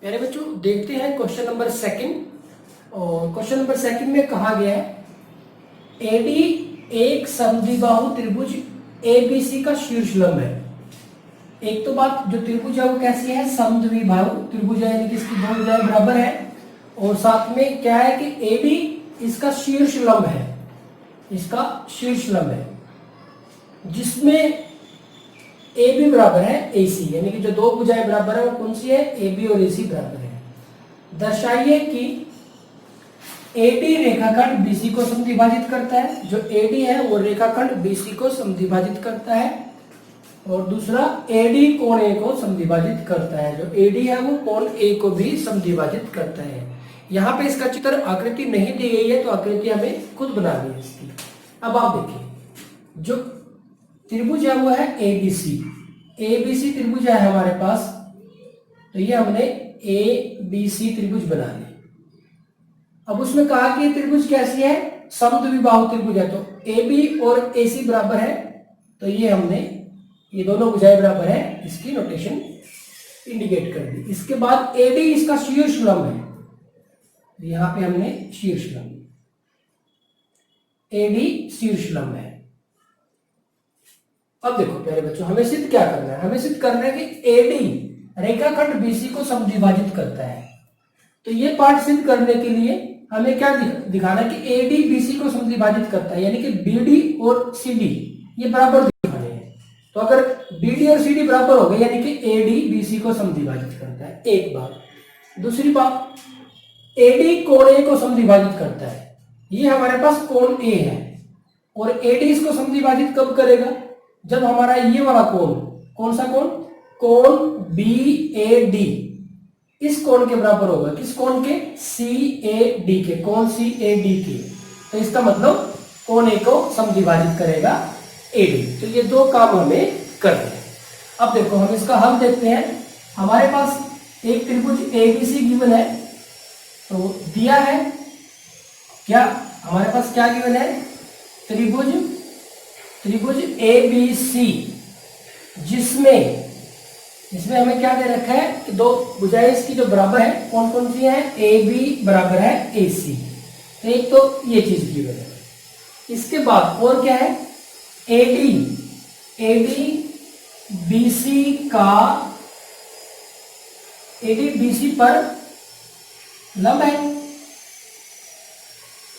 प्यारे बच्चों देखते हैं क्वेश्चन नंबर सेकंड। और क्वेश्चन नंबर सेकंड में कहा गया है एडी एक समद्विबाहु त्रिभुज एबीसी का शीर्ष लंब है। एक तो बात जो त्रिभुज है वो कैसी है, समद्विबाहु त्रिभुज है, यानी कि इसकी दो भुजाएं बराबर है। और साथ में क्या है कि एडी इसका शीर्ष लंब है, इसका शीर्ष लंब है, जिसमें ए बी बराबर है ए सी, यानी कि जो दो भुजाएं बराबर है वो कौन सी है, ए बी और ए सी बराबर है। दर्शाइए कि एडी रेखाखंड बीसी को समद्विभाजित करता है। जो एडी है वो रेखाखंड बीसी को समद्विभाजित करता है। और दूसरा एडी कोण ए को समद्विभाजित करता है। जो एडी है वो कोण ए को भी समद्विभाजित करता है। यहाँ पे इसका चित्र आकृति नहीं दी गई है तो आकृति हमें खुद बनानी है इसकी। अब आप देखिए जो त्रिभुज है वो है एबीसी, एबीसी त्रिभुज है हमारे पास। तो ये हमने एबीसी त्रिभुज बना ली। अब उसमें कहा कि त्रिभुज कैसी है, समद्विबाहु त्रिभुज है। तो एबी और एसी बराबर है, तो ये हमने ये दोनों भुजाएं बराबर है, इसकी नोटेशन इंडिकेट कर दी। इसके बाद एडी इसका शीर्ष लंब है, यहां पे हमने शीर्ष लंब, एडी शीर्ष लंब है। अब देखो प्यारे बच्चों हमें सिद्ध क्या करना है, हमें सिद्ध करना है कि एडी रेखाखंड बीसी को समद्विभाजित करता है। तो ये पार्ट सिद्ध करने के लिए हमें क्या दिखाना है कि एडी बीसी को समद्विभाजित करता है, यानी कि बीडी और सीडी ये बराबर दिखाने हैं। तो अगर बीडी और सीडी बराबर हो गए यानी कि एडी बीसी को समद्विभाजित करता है, एक बात। दूसरी बात, एडी कोण ए को समद्विभाजित करता है। ये हमारे पास कोण ए है और एडी इसको समद्विभाजित कब करेगा, जब हमारा ये वाला कोण, कौन सा कोण, कोण बी ए डी इस कोण के बराबर होगा। किस कोण के, सी ए डी के, कोण सी ए डी के। तो इसका मतलब कोण ए को समद्विभाजित करेगा एडी। तो ये दो काम हमें करने हैं। अब देखो हम इसका हल देखते हैं। हमारे पास एक त्रिभुज एबीसी गिवन है, तो दिया है क्या, हमारे पास क्या गिवन है, त्रिभुज एबीसी, जिसमें हमें क्या दे रखा है कि दो भुजाएं इसकी जो बराबर है कौन कौन सी है, ए बी बराबर है ए सी। तो एक तो ये चीज गिवन है। इसके बाद और क्या है, एडी बीसी का, एडी बीसी पर लंब है।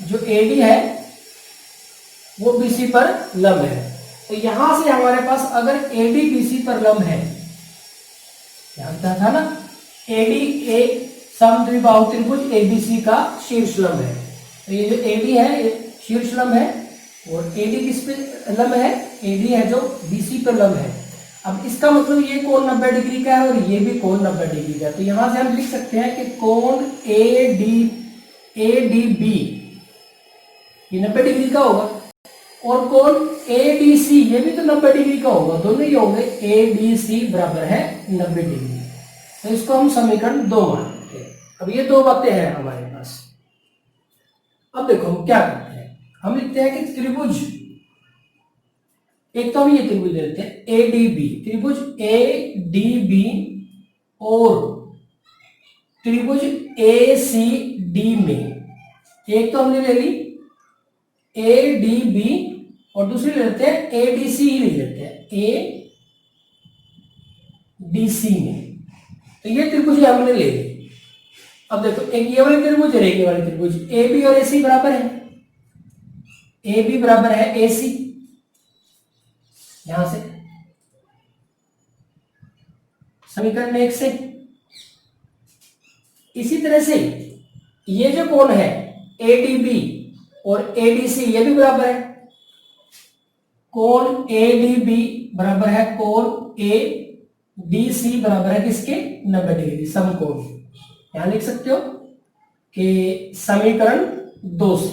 जो एडी है वो बीसी पर लंब है। तो यहां से हमारे पास अगर एडी बीसी पर लंब है, जानता था ना, एडी एक समद्विबाहु त्रिभुज एबीसी का शीर्ष लंब है। तो ये जो एडी है ये शीर्ष लंब है और एडी किस पे लंब है, एडी है जो बीसी पर लंब है। अब इसका मतलब ये कोण 90 डिग्री का है और ये भी कोण 90 डिग्री का है। तो यहां से हम लिख सकते हैं कि कोण एडीबी ये 90 डिग्री का होगा और कोण एडीसी ये भी तो 90 डिग्री का होगा। दोनों ही होंगे, एडीसी बराबर है 90 डिग्री। तो इसको हम समीकरण 2 मानते हैं। अब ये दो बातें हैं हमारे पास। अब देखो हम क्या करते हैं, हम लिखते हैं कि त्रिभुज, एक तो हम ये त्रिभुज लेते हैं एडीबी, त्रिभुज एडीबी और त्रिभुज एसीडी में एक तो हमने ले ली एडीबी और दूसरी ले लेते हैं एडीसी ही ले लेते हैं, एडीसी में। तो ये त्रिभुज हमने ले ली। अब देखो एक ये वाली त्रिभुज है, एक ये वाली त्रिभुज, ए बी और एसी बराबर है, ए बी बराबर है एसी। यहां से समीकरण 1 से इसी तरह से ये जो कोण है एडीबी और एडीसी ये भी बराबर है। कोण एडीबी बराबर है कोण एडीसी बराबर है किसके, 90 डिग्री, समकोण। यहां लिख सकते हो कि समीकरण 2 से,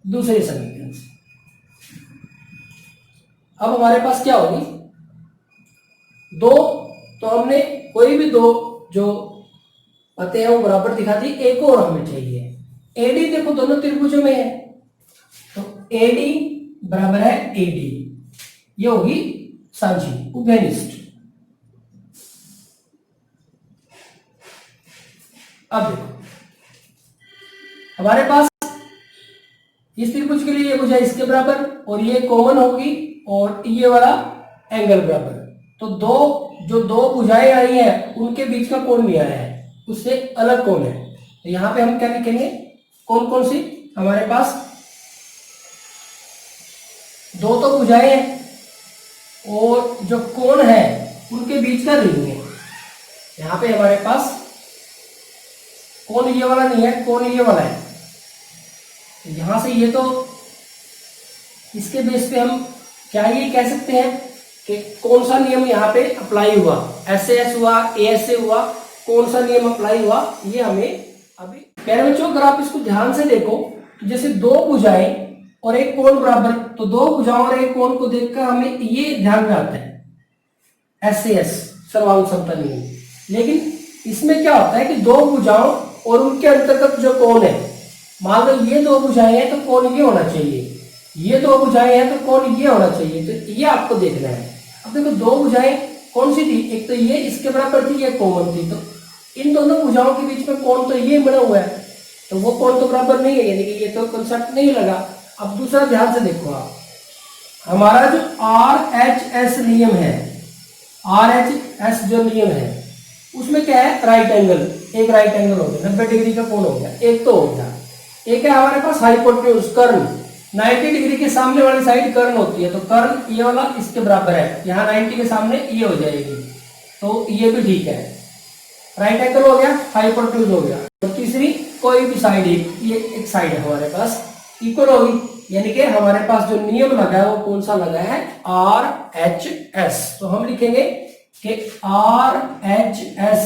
दूसरे समीकरण से। अब हमारे पास क्या होगी, दो, तो हमने कोई भी दो जो पते हैं वो बराबर दिखा दी। एक और हमें चाहिए, एडी देखो दोनों त्रिभुजों में है, तो एडी बराबर है एडी, ये होगी साझी उभयनिष्ठ। अब देखो हमारे पास इस त्रिभुज के लिए ये भुजा इसके बराबर और ये कॉमन होगी और ये वाला एंगल बराबर। तो दो भुजाएं आई हैं उनके बीच का कोण नहीं आया है, उससे अलग कोण है। तो यहां पे हम क्या लिखेंगे, कौन कौन सी हमारे पास दो तो भुजाएं हैं और जो कोण है उनके बीच का नहीं है। यहां पे हमारे पास कोण ये वाला नहीं है, कोण ये वाला है। यहां से ये तो इसके बेस पे हम क्या ये कह सकते हैं कि कौन सा नियम यहाँ पे अप्लाई हुआ, एस हुआ, एस से हुआ, कौन सा नियम अप्लाई हुआ ये हमें अभी। प्यारे बच्चों अगर आप इसको ध्यान से देखो तो जैसे दो भुजाएं और एक कोण बराबर, तो दो भुजाओं और एक कोण को देखकर हमें ये ध्यान में आता है एस सर्वांग समता नियम। लेकिन इसमें क्या होता है कि दो भुजाओं और उनके अंतर्गत जो कोण है, मान लो ये दो भुजाएं हैं तो कोण ये होना चाहिए, ये दो भुजाएं हैं तो कोण ये होना चाहिए। तो ये आपको देखना है। अब देखो दो भुजाएं कौन सी थी, एक तो ये इसके बराबर थी, ये कॉमन थी। तो इन दोनों भुजाओं के बीच में कोण तो ये बना हुआ है, तो वो कोण तो बराबर नहीं है, यानी कि ये तो कंसेप्ट नहीं लगा। अब दूसरा ध्यान से देखो आप, हमारा जो RHS नियम है, RHS जो नियम है उसमें क्या है, राइट एंगल, एक राइट एंगल हो गया, 90 डिग्री का कोण हो गया, एक तो हो गया। एक है हमारे पास हाइपोटेन्यूज कर्ण, 90 डिग्री के सामने वाली साइड कर्ण होती है, तो कर्ण ये वाला इसके बराबर है, यहाँ 90 के सामने ये हो जाएगी, तो ये भी ठीक है। राइट एंगल हो गया, हाइपोटेन्यूज हो गया। और तीसरी कोई भी साइड, ये एक साइड है हमारे पास इक्वल होगी, यानी कि हमारे पास जो नियम लगा है वो कौन सा लगा है, RHS। तो हम लिखेंगे कि RHS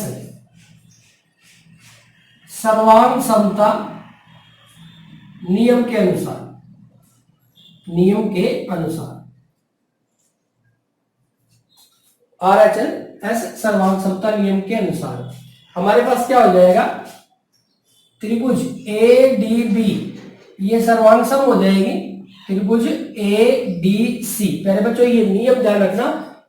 सर्वांग समता नियम के अनुसार, नियम के अनुसार RHS सर्वांग समता नियम के अनुसार हमारे पास क्या हो जाएगा, त्रिभुज ADB ये सर्वांग सम हो जाएगी त्रिभुज ADC। पहले बच्चों ये नियम ध्यान रखना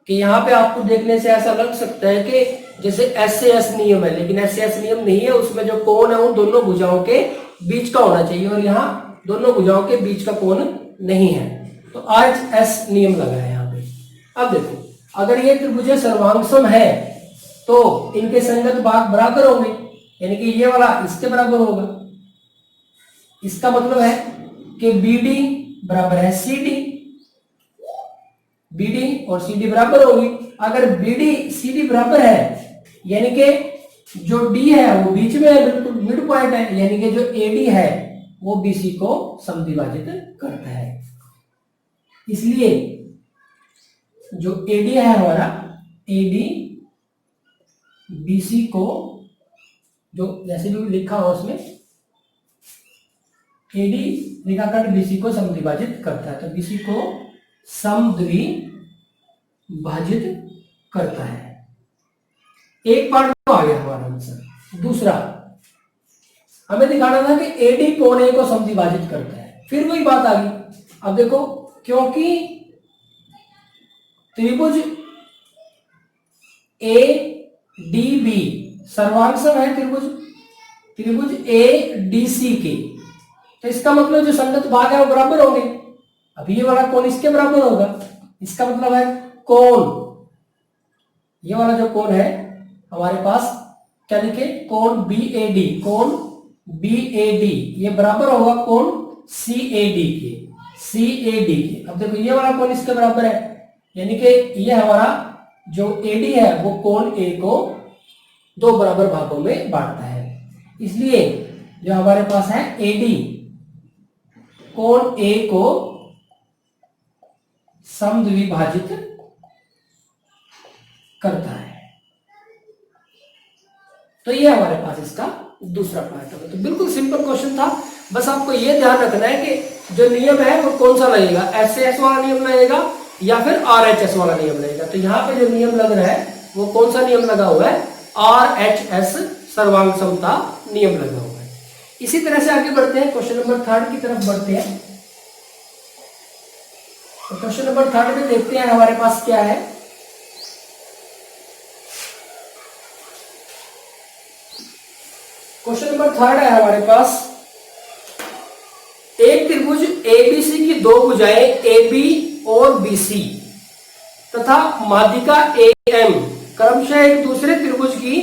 कि यहाँ पे आपको देखने से ऐसा लग सकता है कि जैसे एस नियम है, लेकिन एस नियम नहीं है, उसमें जो कोण है वो दोनों भुजाओं के बीच का होना चाहिए और यहाँ दोनों भुजाओं के बीच का कोण नहीं है। तो RHS नियम लगा है यहाँ पे। अब देखो अगर ये त्रिभुज सर्वांग सम है तो इनके संगत भाग बराबर होंगे, यानी कि ये वाला इसके बराबर होगा। इसका मतलब है कि BD बराबर है CD, BD और CD बराबर होगी। अगर BD CD बराबर है यानी कि जो D है वो बीच में है, बिल्कुल मिड पॉइंट है, यानी कि जो AD है वो BC को समद्विभाजित करता है। इसलिए जो AD है हमारा, AD BC को जो जैसे भी लिखा हो उसमें AD रेखाखंड BC को समद्विभाजित करता है, तो BC को समद्विभाजित करता है। एक पार्ट तो आ गया हमारा आंसर। दूसरा हमें दिखाना था कि AD कोण A को समद्विभाजित करता है, फिर वही बात आ गई। अब देखो क्योंकि त्रिभुज ADB सर्वांग सम है त्रिभुज ADC के, तो इसका मतलब जो संगत भाग है वो बराबर होंगे। अब ये वाला कोण इसके बराबर होगा, इसका मतलब है कोण, ये वाला जो कोण है हमारे पास क्या लिखे, कोण BAD, कोण BAD ये बराबर होगा कोण CAD के। अब देखो ये वाला कोण इसके बराबर है, यानी कि ये हमारा जो AD है वो कोण A को दो बराबर भागों में बांटता है। इसलिए जो हमारे पास है AD कोण A को समद्विभाजित करता है। तो ये हमारे पास इसका दूसरा पार्ट है। तो बिल्कुल सिंपल क्वेश्चन था, बस आपको ये ध्यान रखना है कि जो नियम है वो कौन सा लगेगा, एस वाला नियम लगेगा या फिर RHS वाला नियम लगेगा। तो यहाँ पे जो नियम लग रहा है वो कौन सा नियम लगा हुआ है, RHS सर्वांग समता नियम लगा हुआ है। इसी तरह से आगे बढ़ते हैं, क्वेश्चन नंबर 3 की तरफ बढ़ते हैं। तो क्वेश्चन नंबर 3 में देखते हैं हमारे पास क्या है। क्वेश्चन नंबर थर्ड है हमारे पास, एक त्रिभुज एबीसी की दो भुजाएं AB और BC तथा माध्यिका AM क्रमशः एक दूसरे त्रिभुज की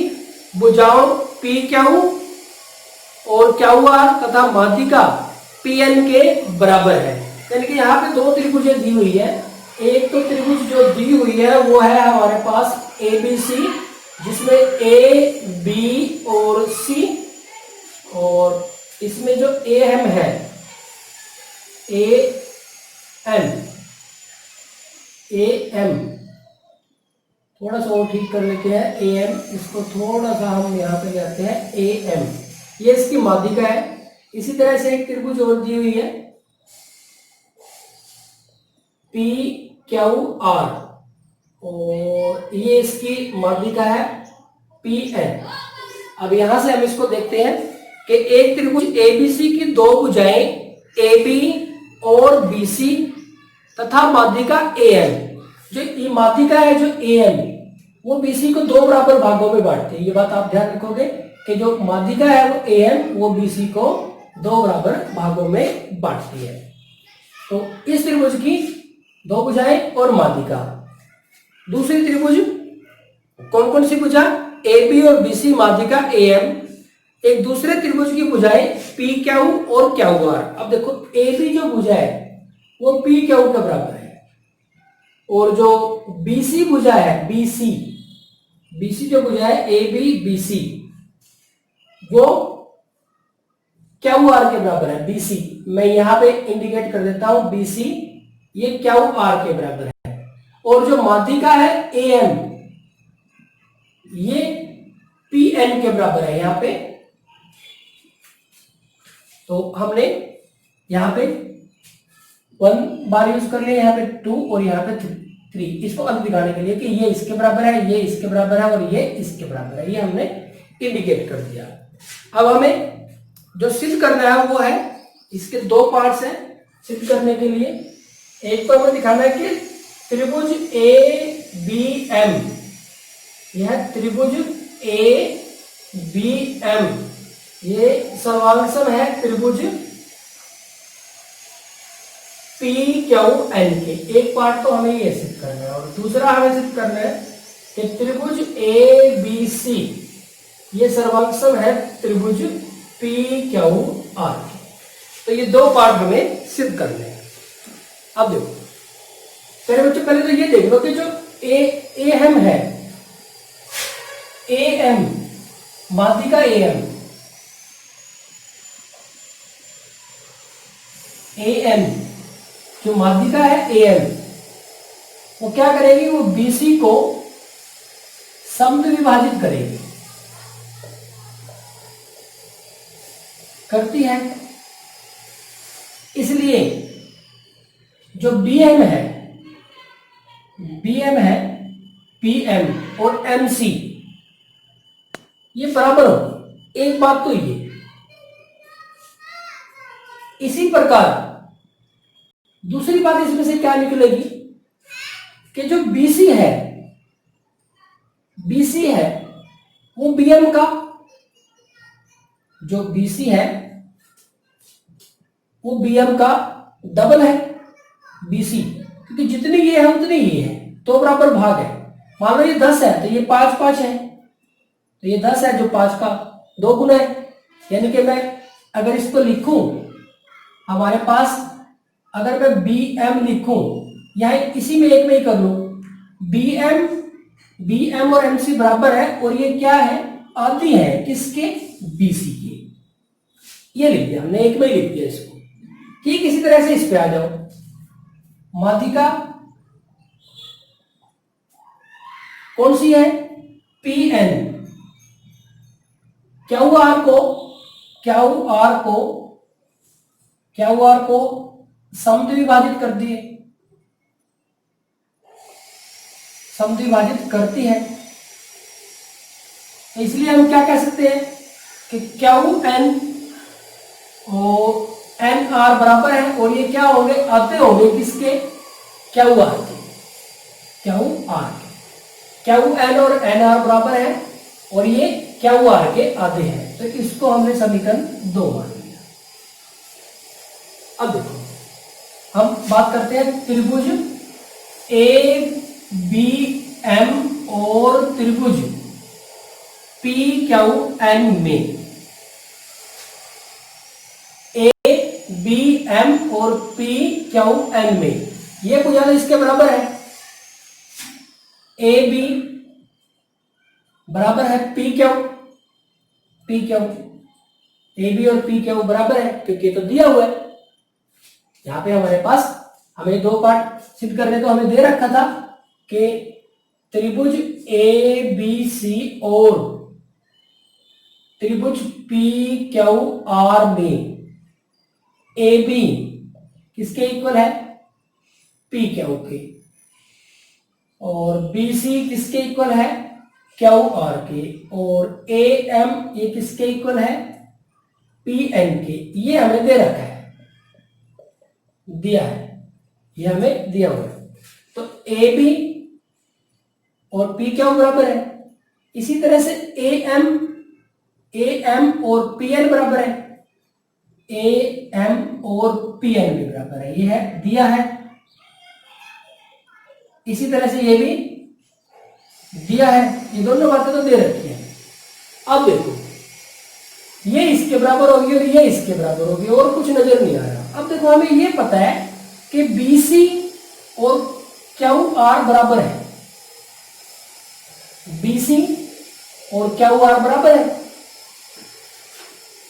भुजाओं PQ और QR तथा माध्यिका PN के बराबर है। यानी कि यहाँ पे दो त्रिभुजें दी हुई है। एक तो त्रिभुज जो दी हुई है वो है हमारे पास ABC, जिसमें A, B और C, और इसमें जो AM है AM थोड़ा सा और ठीक कर लेते हैं, AM इसको थोड़ा सा हम यहाँ पे लेते हैं AM, ये इसकी माध्यिका है। इसी तरह से एक त्रिभुज और दी हुई है PQR और ये इसकी माध्यिका है PN। अब यहां से हम इसको देखते हैं कि एक त्रिभुज ABC की दो भुजाएं AB और BC तथा माध्यिका AM, जो ये माध्यिका है जो AM वो BC को दो बराबर भागों में बांटती है। ये बात आप ध्यान रखोगे कि जो माध्यिका है वो AM वो BC को दो बराबर भागों में बांटती है। तो इस त्रिभुज की दो भुजाएं और माध्यिका। दूसरी त्रिभुज कौन कौन सी भुजा? AB और BC माध्यिका AM एक दूसरे त्रिभुज की भुजाएं PQ और QR। अब देखो AB जो भुजा है वो PQ के बराबर है, और जो BC भुजा है BC जो भुजा है AB BC वो QR के बराबर है। BC मैं यहां पे इंडिकेट कर देता हूं, BC ये QR के बराबर है। और जो माध्यिका है AM ये PN के बराबर है यहां पे। तो हमने यहां पे 1 बार यूज कर लिया, यहाँ पे 2 और यहाँ पे 3, इसको अलग दिखाने के लिए कि ये इसके बराबर है, ये इसके बराबर है और ये इसके बराबर है, ये हमने इंडिकेट कर दिया। अब हमें जो सिद्ध करना है वो है, इसके दो पार्ट्स हैं सिद्ध करने के लिए। एक तो हमें दिखाना है कि त्रिभुज ABM, यह त्रिभुज ABM ये सर्वांगसम है त्रिभुज PQN के। एक पार्ट तो हमें ये सिद्ध करना है, और दूसरा हमें सिद्ध करना है कि त्रिभुज ABC ये सर्वांगसम है त्रिभुज PQR के। तो ये दो पार्ट हमें सिद्ध करने हैं। अब देखो पहले बच्चों, पहले तो ये देख लो कि जो AM है, AM माध्यिका AM जो माध्यिका है AM वो क्या करेगी? वो BC को समद्विभाजित करेगी, करती है। इसलिए जो BM है PM और MC ये बराबर हो। एक बात तो ये, इसी प्रकार दूसरी बात इसमें से क्या निकलेगी कि जो BC है वो BM का, जो BC है वो BM का डबल है BC, क्योंकि जितनी ये है उतनी ये है, तो बराबर भाग है। मान लो ये 10 है तो ये 5 है, तो ये 10 है जो 5 का 2 गुना है। यानी कि मैं अगर इसको लिखूं, हमारे पास अगर मैं BM लिखूं, यहां इसी में एक में ही कर लूं, BM और MC बराबर है, और ये क्या है? आधी है किसके? BC के। ये लिख दिया हमने, एक में ही लिख दिया इसको। ठीक इसी तरह से इस पे आ जाओ। माध्यिका कौन सी है? PN। QR को समद्विभाजित कर दिए, समद्विभाजित करती है। इसलिए हम क्या कह सकते हैं कि QN और NR बराबर है, और ये क्या होंगे? आते होंगे किसके? QR के। QN और NR बराबर है, और ये QR के आधे हैं। तो इसको हमने समीकरण 2 मान लिया। अब देखो हम बात करते हैं त्रिभुज ए बी एम और त्रिभुज पी क्यू एन में। ए बी एम और पी क्यू एन में ये पूछा था, इसके बराबर है। ए बी बराबर है P Q, P Q A B और पी क्यू बराबर है क्योंकि तो दिया हुआ है। यहां पे हमारे पास हमें 2 पार्ट सिद्ध करने को हमें दे रखा था कि त्रिभुज ए बी सी और त्रिभुज पी क्यू आर में ए बी किसके इक्वल है, पी क्यू के, और बी सी किसके इक्वल है, क्यू आर के, और ए एम ये किसके इक्वल है, पी एन के। ये हमें दे रखा है, दिया है, ये हमें दिया हुआ है। तो ए बी और पी क्यू बराबर है। इसी तरह से ए एम और पी एन बराबर है, ए एम और पी एन भी बराबर है, ये है दिया है। इसी तरह से ये भी दिया है, ये दोनों बातें तो दे रखी है। अब देखो ये इसके बराबर होगी और ये इसके बराबर होगी और कुछ नजर नहीं आ रहा। अब देखो हमें ये पता है कि बी सी और क्यू आर बराबर है, बी सी और क्यू आर बराबर है।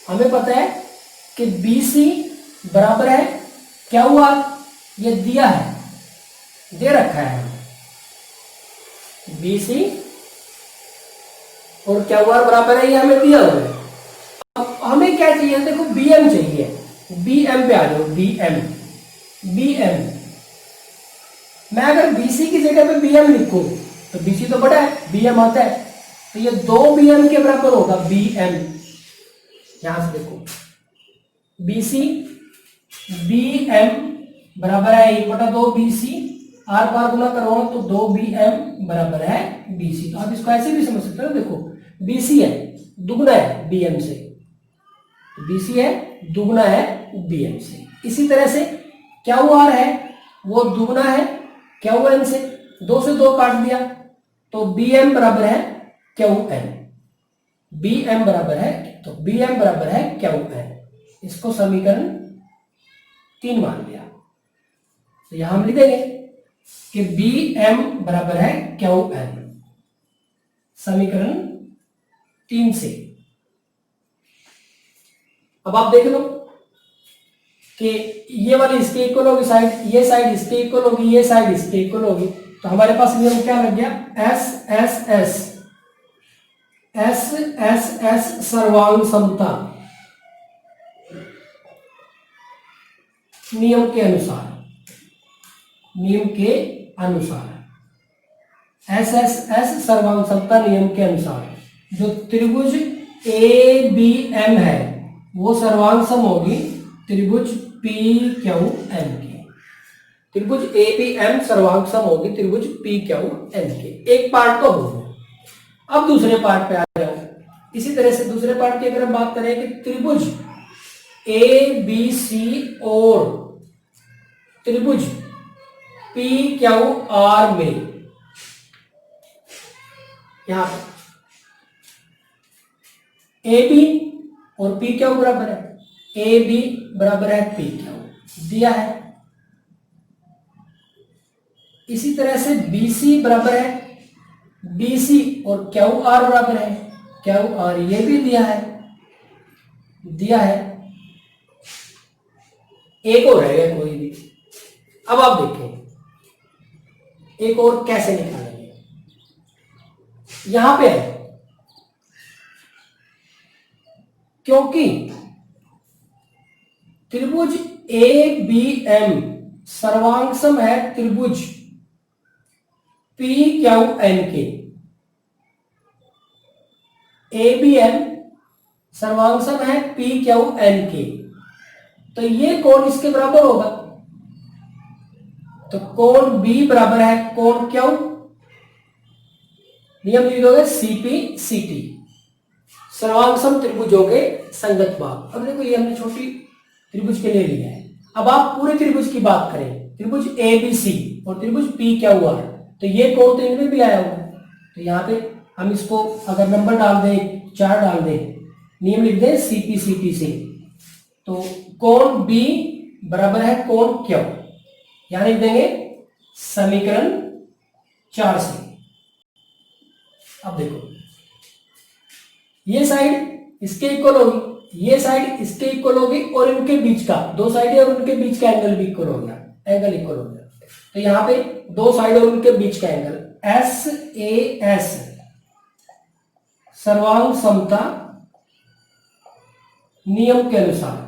हमें पता है कि बी सी बराबर है क्यू आर, ये दिया है, दे रखा है बी सी और क्यू आर बराबर है, ये हमें दिया हुआ है। अब हमें क्या चाहिए, देखो बी एम चाहिए, बी एम पे आ जाओ, बी एम, बी एम। मैं अगर बी सी की जगह पे बी एम लिखूं तो बी सी तो बड़ा है, बी एम आता है, तो ये 2 बी एम के बराबर होगा, बी एम। यहां से देखो बी सी बी एम बराबर है 1/2 बी सी, आर पार गुना करो तो 2 बी एम बराबर है बी सी। तो आप इसको ऐसे भी समझ सकते हो, देखो बी सी है दुगना है बी एम से, बी सी है दुगना है बी एम से। इसी तरह से क्यू आर है वो दुगना है क्यू एन से, 2 से 2 काट दिया तो बी एम बराबर है क्यू एन, बी एम बराबर है, तो बी एम बराबर है क्यू एन। इसको समीकरण 3 मान लिया। तो यहां हम लिखेंगे कि बी एम बराबर है क्यू एन, समीकरण 3 से। अब आप देख लो कि ये वाली इसके इक्वल होगी साइड, ये साइड इसके इक्वल होगी, ये साइड इसके इक्वल होगी। तो हमारे पास नियम क्या लग गया, S S S, S S S सर्वांग समता नियम के अनुसार, नियम के अनुसार एस एस एस सर्वांग समता नियम के अनुसार जो त्रिभुज ए बी एम है वो सर्वांग सम होगी त्रिभुज पी क्यू एन के। त्रिभुज ए बी एम सर्वांग सम होगी त्रिभुज पी क्यू एन के। एक पार्ट तो हो गया। अब दूसरे पार्ट पे आ जाओ। इसी तरह से दूसरे पार्ट की अगर हम बात करें कि त्रिभुज ए बी सी और त्रिभुज पी क्यू आर में, यहां ए बी और पी क्यू बराबर है, ए बी बराबर है पी क्यू दिया है। इसी तरह से बी सी बराबर है बी सी और क्यू आर बराबर है क्यू आर, ये भी दिया है। एक और रहेगा कोई भी। अब आप देखें एक और कैसे निकालेंगे। यहां पे है क्योंकि त्रिभुज ए बी एम सर्वांगसम है त्रिभुज पी क्यू एन के। ए बी एम सर्वांगसम है पी क्यू एन के, तो ये कोण इसके बराबर होगा। तो कोण बी बराबर है कोण क्यू, नियम लिख दोगे सीपी सीटी, सर्वांग त्रिभुजों के संगत भाग। अब देखो ये हमने छोटी त्रिभुज के लिए लिया है। अब आप पूरे त्रिभुज की बात करें, त्रिभुज ABC और त्रिभुज PQR, तो ये कोण तो इनमें भी आया हुआ है। तो यहाँ पे हम इसको अगर नंबर डाल दें, 4 डाल दें, नियम लिख दें CP/CT से, तो कोण B बराबर है कोण Q। यहां लिख देंगे समीकरण 4 से। अब देखो ये साइड इसके इक्वल होगी, ये साइड इसके इक्वल होगी, और इनके बीच का, दो साइड है और उनके बीच का एंगल भी इक्वल हो गया, एंगल इक्वल हो गया। तो यहां पे दो साइड और उनके बीच का एंगल SAS सर्वांग समता नियम के अनुसार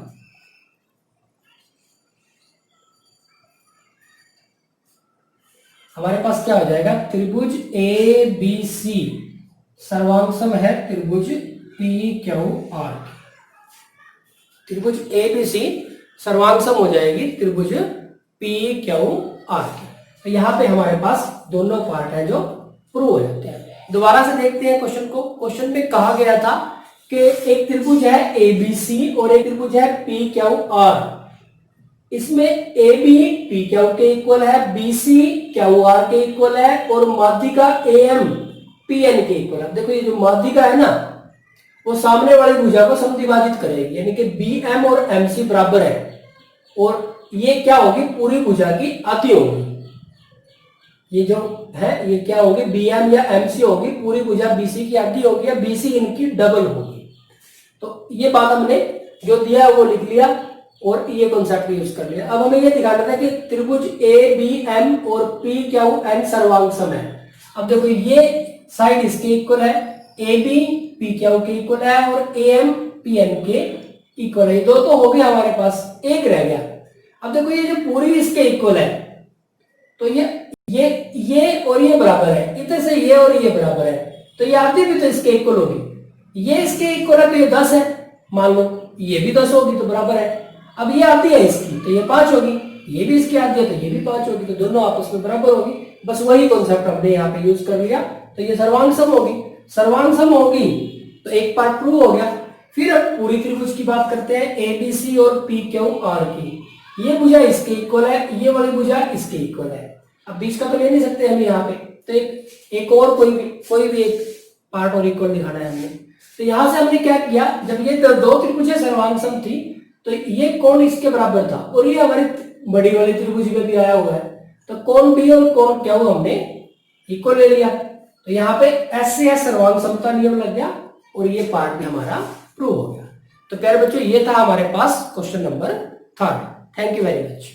हमारे पास क्या हो जाएगा, त्रिभुज ABC सर्वांग सम है त्रिभुज PQR। त्रिभुज ABC सर्वांग सम हो जाएगी त्रिभुज PQR की। तो यहां पे हमारे पास दोनों पार्ट है जो प्रूव हो जाते हैं। दोबारा से देखते हैं क्वेश्चन को। क्वेश्चन में कहा गया था कि एक त्रिभुज है ABC और एक त्रिभुज है PQR। इसमें AB PQ के इक्वल है, BC QR के इक्वल है, और माध्यिका AM PN के इक्वल है। देखो ये जो माध्यिका है ना, वो सामने वाली भुजा को समद्विभाजित करेगी, यानी कि BM और MC बराबर है, और ये क्या होगी, पूरी भुजा की आधी होगी। ये जो है ये क्या होगी, BM या MC होगी, पूरी भुजा BC की आधी होगी, या BC इनकी डबल होगी। तो ये बात हमने जो दिया है वो लिख लिया और ये कॉन्सेप्ट यूज कर लिया। अब हमें ये दिखाना था कि त्रिभुज ABM और PQN सर्वांग सम है। अब देखो ये साइड इसके इक्वल है, AB PQ के इक्वल है, और AM PN के इक्वल है। दो तो हो गया हमारे पास, एक रह गया। अब देखो ये जो पूरी इसके इक्वल है, तो ये और ये बराबर है, इधर से ये और ये बराबर है, तो ये आधी भी तो इसके इक्वल होगी। ये इसके इक्वल है तो ये 10 है, मान लो ये भी 10 होगी तो बराबर है। अब ये आधी है इसकी तो ये 5 होगी, ये भी इसकी आधी है तो ये भी 5 होगी, तो दोनों आपस में बराबर होगी। बस वही कॉन्सेप्ट हमने यहाँ पे यूज कर लिया। तो ये सर्वांग सम होगी, सर्वांग सम होगी तो एक पार्ट प्रूव हो गया। फिर अब पूरी त्रिभुज की बात करते हैं, ABC और PQR की। ये भुजा इसके इक्वल है, ये वाली भुजा इसके इक्वल है। अब बीच का तो ले नहीं सकते हम यहाँ पे, तो एक और कोई भी एक पार्ट और इक्वल दिखाना है हमने। तो यहां से हमने क्या किया, जब ये दो त्रिभुजें सर्वांग सम थी तो ये कोण इसके बराबर था, और ये हमारी बड़ी वाली त्रिभुज में भी आया हुआ है, तो कोण B और कोण Q हमने इक्वल ले लिया। तो यहाँ पे S से सर्वांग समता नियम लग गया, और ये पार्ट भी हमारा प्रूव हो गया। तो प्यारे बच्चों ये था हमारे पास question number 3। Thank you very much.